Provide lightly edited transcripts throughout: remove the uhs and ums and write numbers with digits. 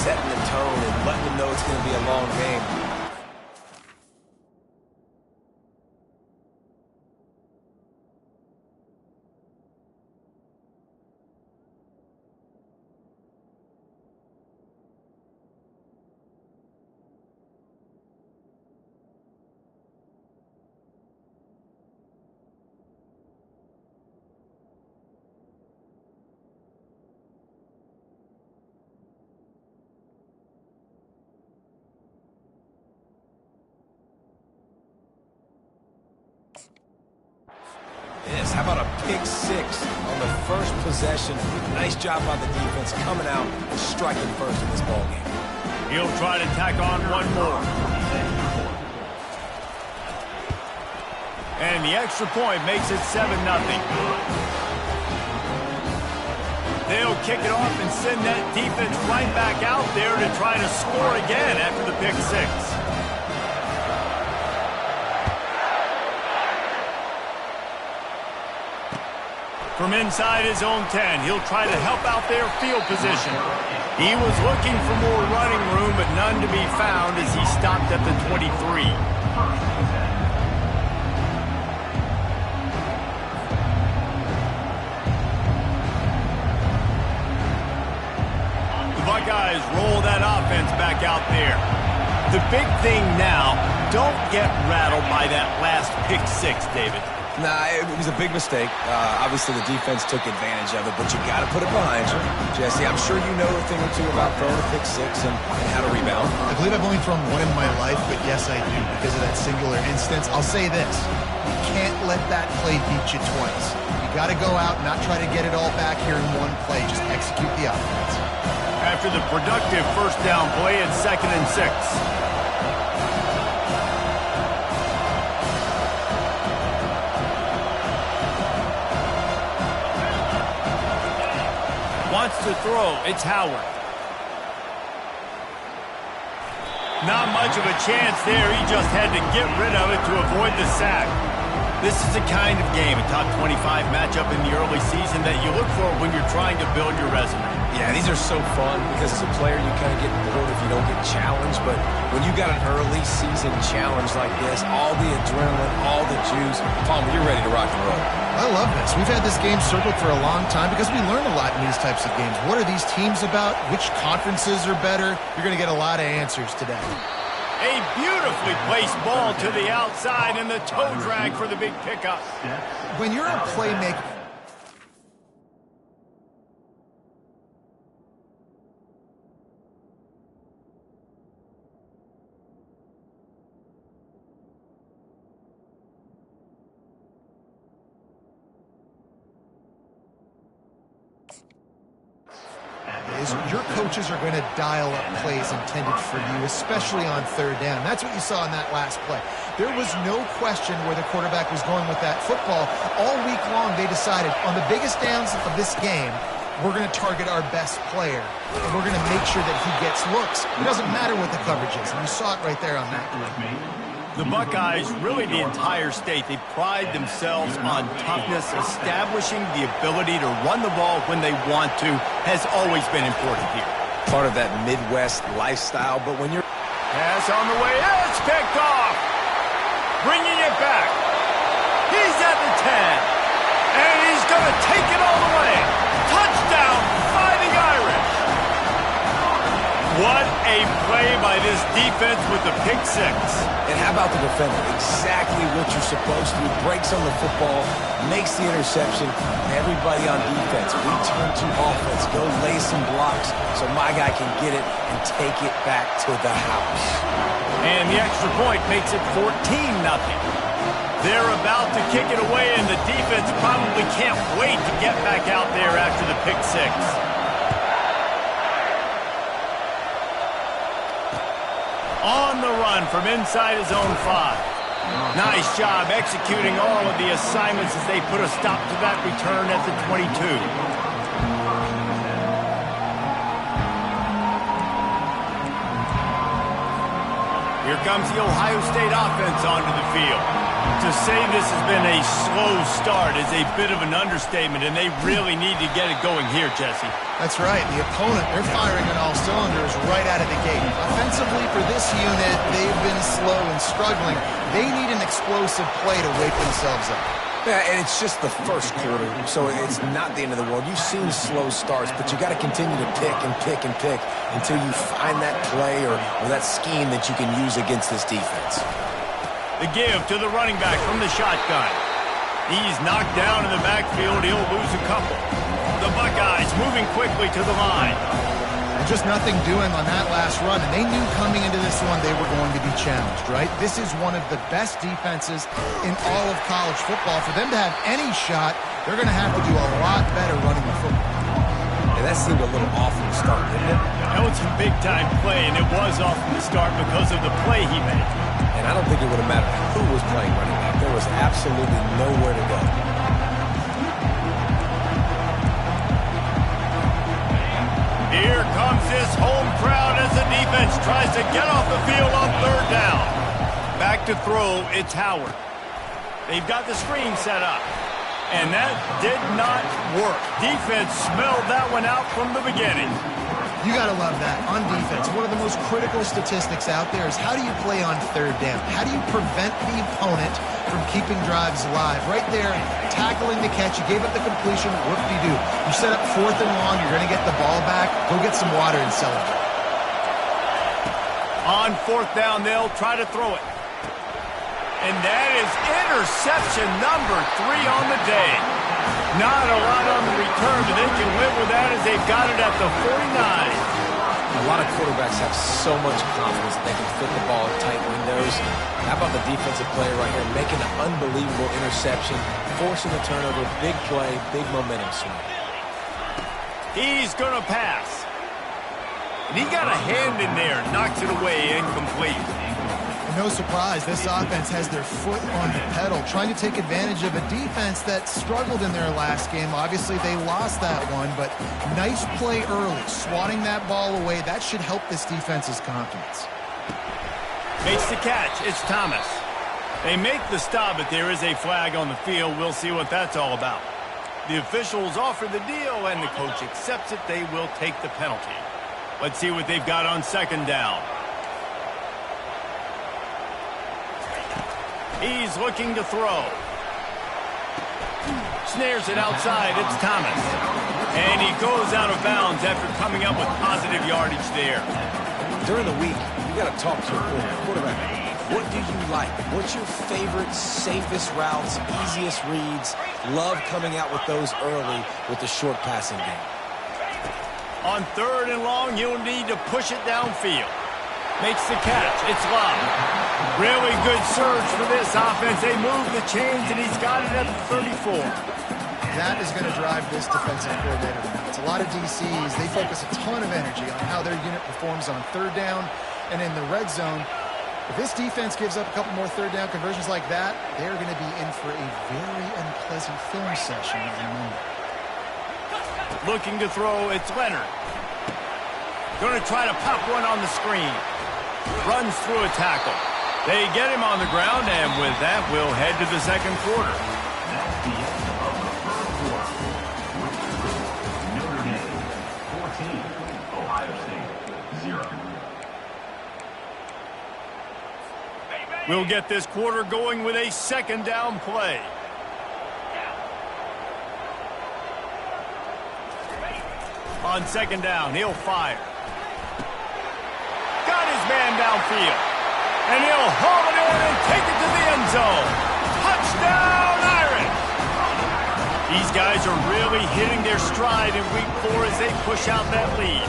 setting the tone and letting them know it's going to be a long game. How about a pick six on the first possession? Nice job by the defense coming out and striking first in this ballgame. He'll try to tack on one more. And the extra point makes it 7-0. They'll kick it off and send that defense right back out there to try to score again after the pick six. From inside his own 10, he'll try to help out their field position. He was looking for more running room, but none to be found as he stopped at the 23. The Buckeyes roll that offense back out there. The big thing now, don't get rattled by that last pick six, David. Nah, it was a big mistake. Obviously, the defense took advantage of it, but you got to put it behind you. Jesse, I'm sure you know a thing or two about throwing a pick six and how to rebound. I believe I've only thrown one in my life, but yes, I do because of that singular instance. I'll say this. You can't let that play beat you twice. You got to go out and not try to get it all back here in one play. Just execute the offense. After the productive first down play, it's 2nd and 6. Wants to throw. It's Howard. Not much of a chance there. He just had to get rid of it to avoid the sack. This is the kind of game, a top 25 matchup in the early season that you look for when you're trying to build your resume. Yeah, these are so fun because as a player, you kind of get bored if you don't get challenged. But when you got an early season challenge like this, all the adrenaline, all the juice, Palmer, you're ready to rock and roll. I love this. We've had this game circled for a long time because we learn a lot in these types of games. What are these teams about? Which conferences are better? You're going to get a lot of answers today. A beautifully placed ball to the outside and the toe drag for the big pickup. When you're a playmaker, your coaches are going to dial up plays intended for you, especially on third down. That's what you saw in that last play. There was no question where the quarterback was going with that football. All week long, they decided on the biggest downs of this game, we're going to target our best player, and we're going to make sure that he gets looks. It doesn't matter what the coverage is, and you saw it right there on that play. The Buckeyes, really the entire state, they pride themselves on toughness. Establishing the ability to run the ball when they want to has always been important here. Part of that Midwest lifestyle, but when you're... Pass on the way, it's picked off. Bringing it back. He's at the 10. And he's going to take it all the way. Touchdown, Fighting Irish. What a play by this defense with the pick six. And how about the defender? Exactly what you're supposed to. Breaks on the football, makes the interception. Everybody on defense, we turn to offense. Go lay some blocks so my guy can get it and take it back to the house. And the extra point makes it 14-0. They're about to kick it away, and the defense probably can't wait to get back out there after the pick six. On the run from inside his own 5. Nice job executing all of the assignments as they put a stop to that return at the 22. Here comes the Ohio State offense onto the field. To say this has been a slow start is a bit of an understatement, and they really need to get it going here, Jesse. That's right. The opponent, they're firing on all cylinders right out of the gate. Offensively, for this unit, they've been slow and struggling. They need an explosive play to wake themselves up. Yeah, and it's just the first quarter, so it's not the end of the world. You've seen slow starts, but you got to continue to pick and pick and pick until you find that play or that scheme that you can use against this defense. The give to the running back from the shotgun. He's knocked down in the backfield. He'll lose a couple. The Buckeyes moving quickly to the line. Just nothing doing on that last run, and they knew coming into this one they were going to be challenged, right? This is one of the best defenses in all of college football. For them to have any shot, they're going to have to do a lot better running the football. And that seemed a little off from the start, didn't it? That was a big-time play, and it was off from the start because of the play he made. And I don't think it would have mattered who was playing running back. There was absolutely nowhere to go. Here comes this home crowd as the defense tries to get off the field on third down. Back to throw, it's Howard. They've got the screen set up. And that did not work. Defense smelled that one out from the beginning. You got to love that. On defense, one of the most critical statistics out there is how do you play on third down? How do you prevent the opponent from keeping drives alive? Right there, tackling the catch. You gave up the completion. Whoop-de-doo. You set up 4th and long. You're going to get the ball back. Go get some water and celebrate. On 4th down, they'll try to throw it. And that is interception number 3 on the day. Not a lot on the return, but they can live with that as they've got it at the 49. A lot of quarterbacks have so much confidence that they can fit the ball in tight windows. How about the defensive player right here making an unbelievable interception, forcing the turnover, big play, big momentum swing. He's going to pass. And he got a hand in there, knocks it away, incomplete. No surprise, this offense has their foot on the pedal, trying to take advantage of a defense that struggled in their last game. Obviously, they lost that one, but nice play early, swatting that ball away. That should help this defense's confidence. Makes the catch. It's Thomas. They make the stop, but there is a flag on the field. We'll see what that's all about. The officials offer the deal, and the coach accepts it. They will take the penalty. Let's see what they've got on 2nd down. He's looking to throw. Snares it outside. It's Thomas. And he goes out of bounds after coming up with positive yardage there. During the week, you got to talk to your quarterback. What do you like? What's your favorite, safest routes, easiest reads? Love coming out with those early with the short passing game. On 3rd and long, you'll need to push it downfield. Makes the catch. It's Love. Really good surge for this offense. They move the chains, and he's got it at the 34. That is going to drive this defensive coordinator. It's a lot of DCs. They focus a ton of energy on how their unit performs on 3rd down and in the red zone. If this defense gives up a couple more 3rd down conversions like that, they're going to be in for a very unpleasant film session on Monday. Looking to throw, it's Leonard. Going to try to pop one on the screen. Runs through a tackle. They get him on the ground, and with that, we'll head to the 2nd quarter. That's the end of the 1st quarter. Notre Dame, 14. Ohio State, 0. We'll get this quarter going with a 2nd down play. On 2nd down, he'll fire. Got his man downfield. And he'll haul it in and take it to the end zone. Touchdown, Irish! These guys are really hitting their stride in week 4 as they push out that lead.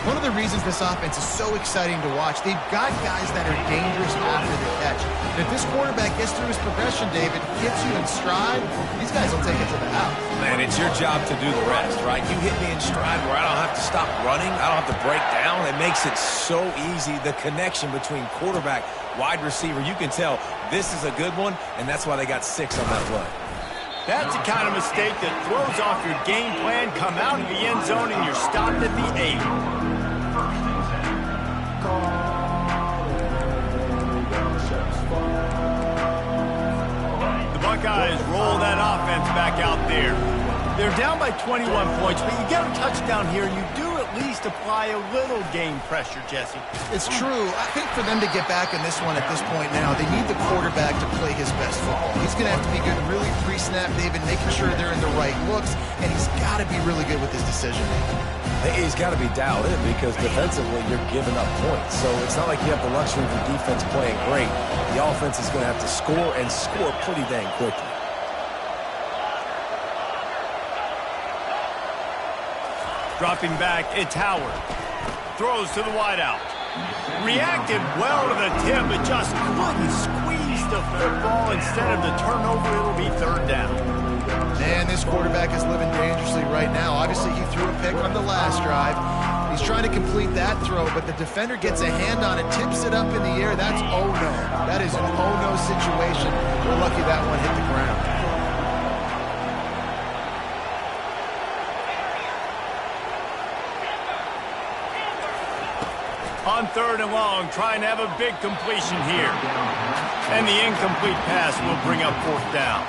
One of the reasons this offense is so exciting to watch, they've got guys that are dangerous after the catch. And if this quarterback gets through his progression, David, gets you in stride, these guys will take it to the house. Man, it's your job to do the rest, right? You hit me in stride where I don't have to stop running. I don't have to break down. It makes it so easy. The connection between quarterback, wide receiver, you can tell this is a good one, and that's why they got 6 on that play. That's the kind of mistake that throws off your game plan. Come out of the end zone, and you're stopped at the 8. The Buckeyes roll that offense back out there. They're down by 21 points, but you get a touchdown here, you do at least just apply a little game pressure, Jesse. It's true. I think for them to get back in this one at this point now, they need the quarterback to play his best football. He's going to have to be good really pre-snap, David, making sure they're in the right looks, and he's got to be really good with his decision-making. He's got to be dialed in because defensively you're giving up points. So it's not like you have the luxury of the defense playing great. The offense is going to have to score and score pretty dang quickly. Dropping back, it's Howard. Throws to the wideout. Reacted well to the tip, but just couldn't squeeze the football. Instead of the turnover, it'll be third down. Man, this quarterback is living dangerously right now. Obviously, he threw a pick on the last drive. He's trying to complete that throw, but the defender gets a hand on it, tips it up in the air. That's oh-no. That is an oh-no situation. We're lucky that one hit the ground. On third and long, trying to have a big completion here. And the incomplete pass will bring up fourth down.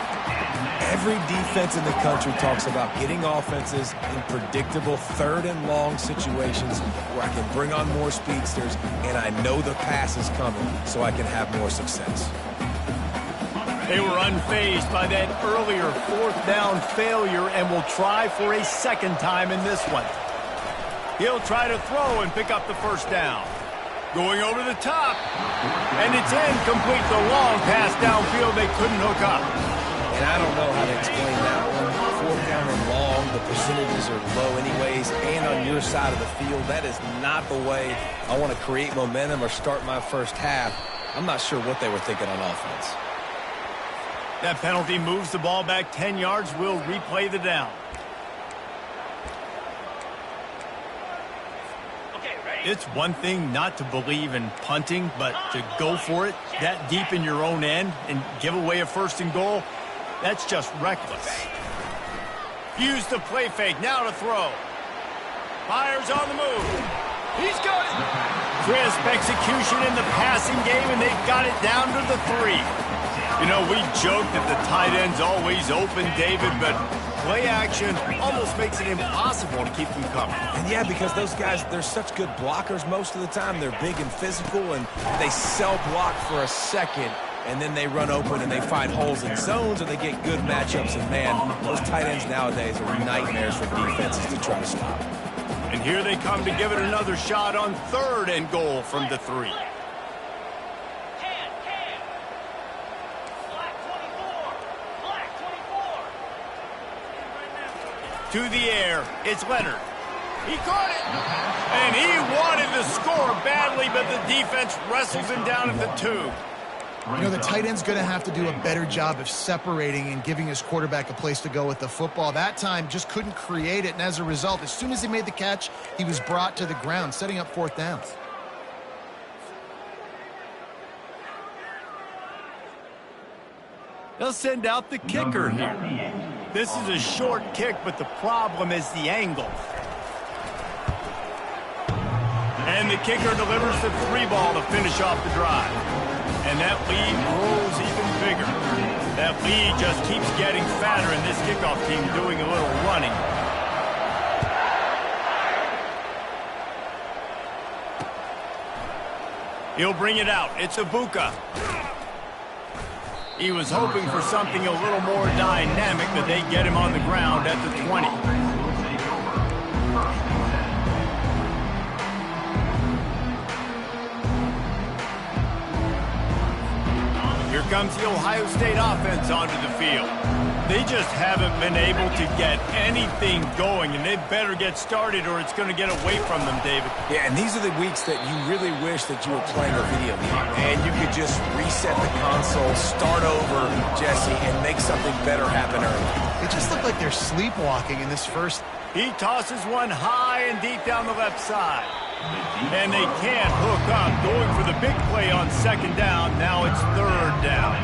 Every defense in the country talks about getting offenses in predictable third and long situations where I can bring on more speedsters and I know the pass is coming so I can have more success. They were unfazed by that earlier fourth down failure and will try for a second time in this one. He'll try to throw and pick up the first down. Going over the top. And it's incomplete. The long pass downfield they couldn't hook up. And I don't know how to explain that one. Fourth down and long, the percentages are low anyways, and on your side of the field, that is not the way I want to create momentum or start my first half. I'm not sure what they were thinking on offense. That penalty moves the ball back 10 yards. We'll replay the down. It's one thing not to believe in punting, but to go for it that deep in your own end and give away a first and goal, that's just reckless. Use the play fake, now to throw. Fires on the move. He's got it. Crisp execution in the passing game, and they've got it down to the 3. You know, we joke that the tight end's always open, David, but play action almost makes it impossible to keep them coming. And yeah, because those guys, they're such good blockers most of the time. They're big and physical, and they cell block for a second, and then they run open and they find holes in zones, and they get good matchups. And man, those tight ends nowadays are nightmares for defenses to try to stop. And here they come to give it another shot on third and goal from the 3. To the air, it's Leonard. He caught it, and he wanted to score badly, but the defense wrestles him down at the 2. You know, the tight end's going to have to do a better job of separating and giving his quarterback a place to go with the football. That time just couldn't create it, and as a result, as soon as he made the catch, he was brought to the ground, setting up fourth down. They'll send out the kicker here. This is a short kick, but the problem is the angle. And the kicker delivers the 3 ball to finish off the drive. And that lead grows even bigger. That lead just keeps getting fatter, and this kickoff team doing a little running. He'll bring it out. It's Ibuka. He was hoping for something a little more dynamic, but they get him on the ground at the 20. Here comes the Ohio State offense onto the field. They just haven't been able to get anything going, and they better get started or it's going to get away from them, David. Yeah, and these are the weeks that you really wish that you were playing a video game, and you could just reset the console, start over, Jesse, and make something better happen early. It just looked like they're sleepwalking in this first. He tosses one high and deep down the left side. And they can't hook up, going for the big play on second down. Now it's third down.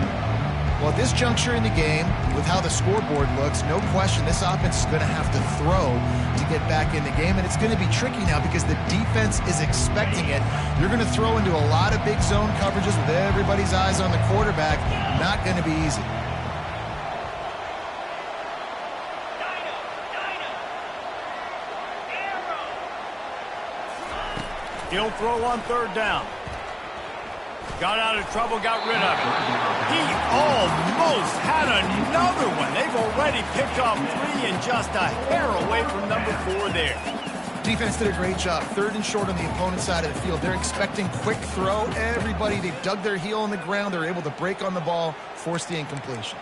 Well, at this juncture in the game, with how the scoreboard looks, no question this offense is going to have to throw to get back in the game, and it's going to be tricky now because the defense is expecting it. You're going to throw into a lot of big zone coverages with everybody's eyes on the quarterback. Not going to be easy. He'll throw on third down. Got out of trouble, got rid of it. He almost had another one. They've already picked off 3 and just a hair away from number 4 there. Defense did a great job. 3rd and short on the opponent's side of the field. They're expecting quick throw. Everybody, they've dug their heel on the ground. They're able to break on the ball, force the incompletion.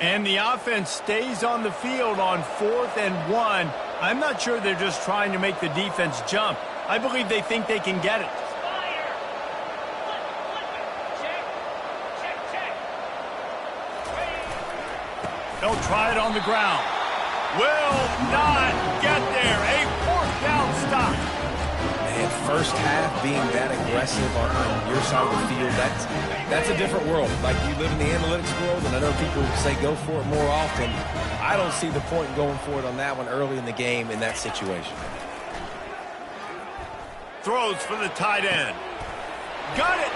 And the offense stays on the field on 4th and 1. I'm not sure they're just trying to make the defense jump. I believe they think they can get it. They'll try it on the ground. Will not get there. A 4th down stop. And first half being that aggressive on your side of the field, that's a different world. Like, you live in the analytics world, and I know people say go for it more often. I don't see the point in going for it on that one early in the game in that situation. Throws for the tight end. Got it.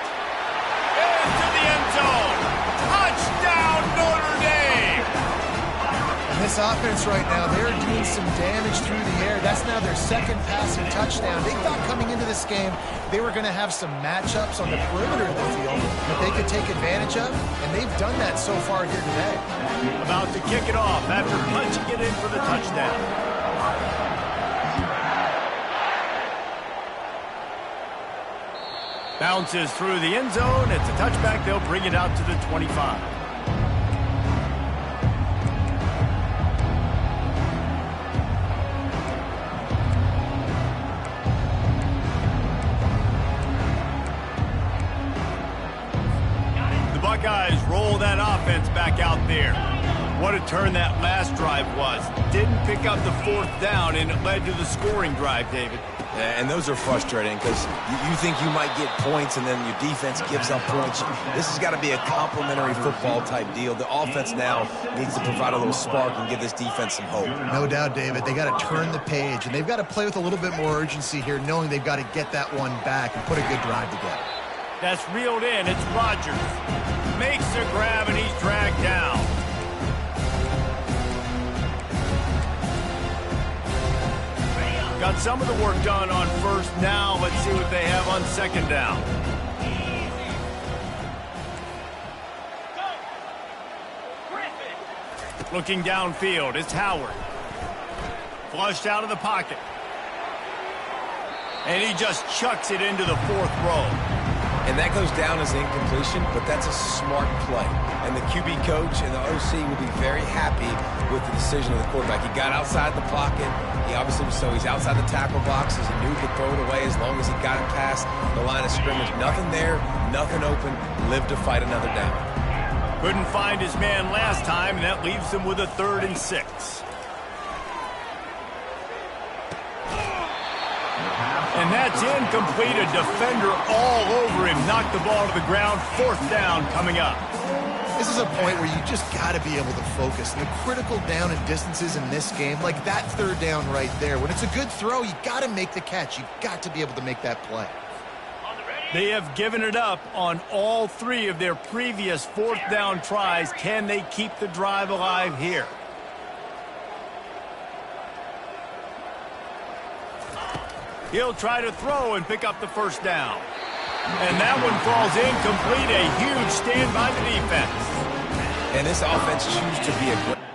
Into the end zone. Touchdown, Notre Dame. And this offense right now, they're doing some damage through the air. That's now their 2nd passing touchdown. They thought coming into this game they were going to have some matchups on the perimeter of the field that they could take advantage of, and they've done that so far here today. About to kick it off after punching it in for the touchdown. Bounces through the end zone. It's a touchback. They'll bring it out to the 25. The Buckeyes roll that offense back out there. What a turn that last drive was. Didn't pick up the 4th down, and it led to the scoring drive, David. And those are frustrating because you think you might get points and then your defense gives up points. This has got to be a complementary football type deal. The offense now needs to provide a little spark and give this defense some hope. No doubt, David. They got to turn the page, and they've got to play with a little bit more urgency here, knowing they've got to get that one back and put a good drive together. That's reeled in. It's Rodgers. Makes a grab, and he's dragged down. Got some of the work done on 1st. Now let's see what they have on 2nd down. Looking downfield, it's Howard. Flushed out of the pocket. And he just chucks it into the 4th row. And that goes down as incompletion, but that's a smart play. And the QB coach and the OC will be very happy with the decision of the quarterback. He got outside the pocket. He obviously was so he's outside the tackle boxes. He knew he could throw it away as long as he got it past the line of scrimmage. Nothing there, nothing open. Lived to fight another down. Couldn't find his man last time, and that leaves him with a 3rd and 6. And that's incomplete. A defender all over him. Knocked the ball to the ground. 4th down coming up. This is a point where you just got to be able to focus. And the critical down and distances in this game, like that 3rd down right there, when it's a good throw, you got to make the catch. You got to be able to make that play. They have given it up on all 3 of their previous 4th down tries. Can they keep the drive alive here? He'll try to throw and pick up the 1st down. And that one falls incomplete. A huge stand by the defense. And this offense chooses to be aggressive.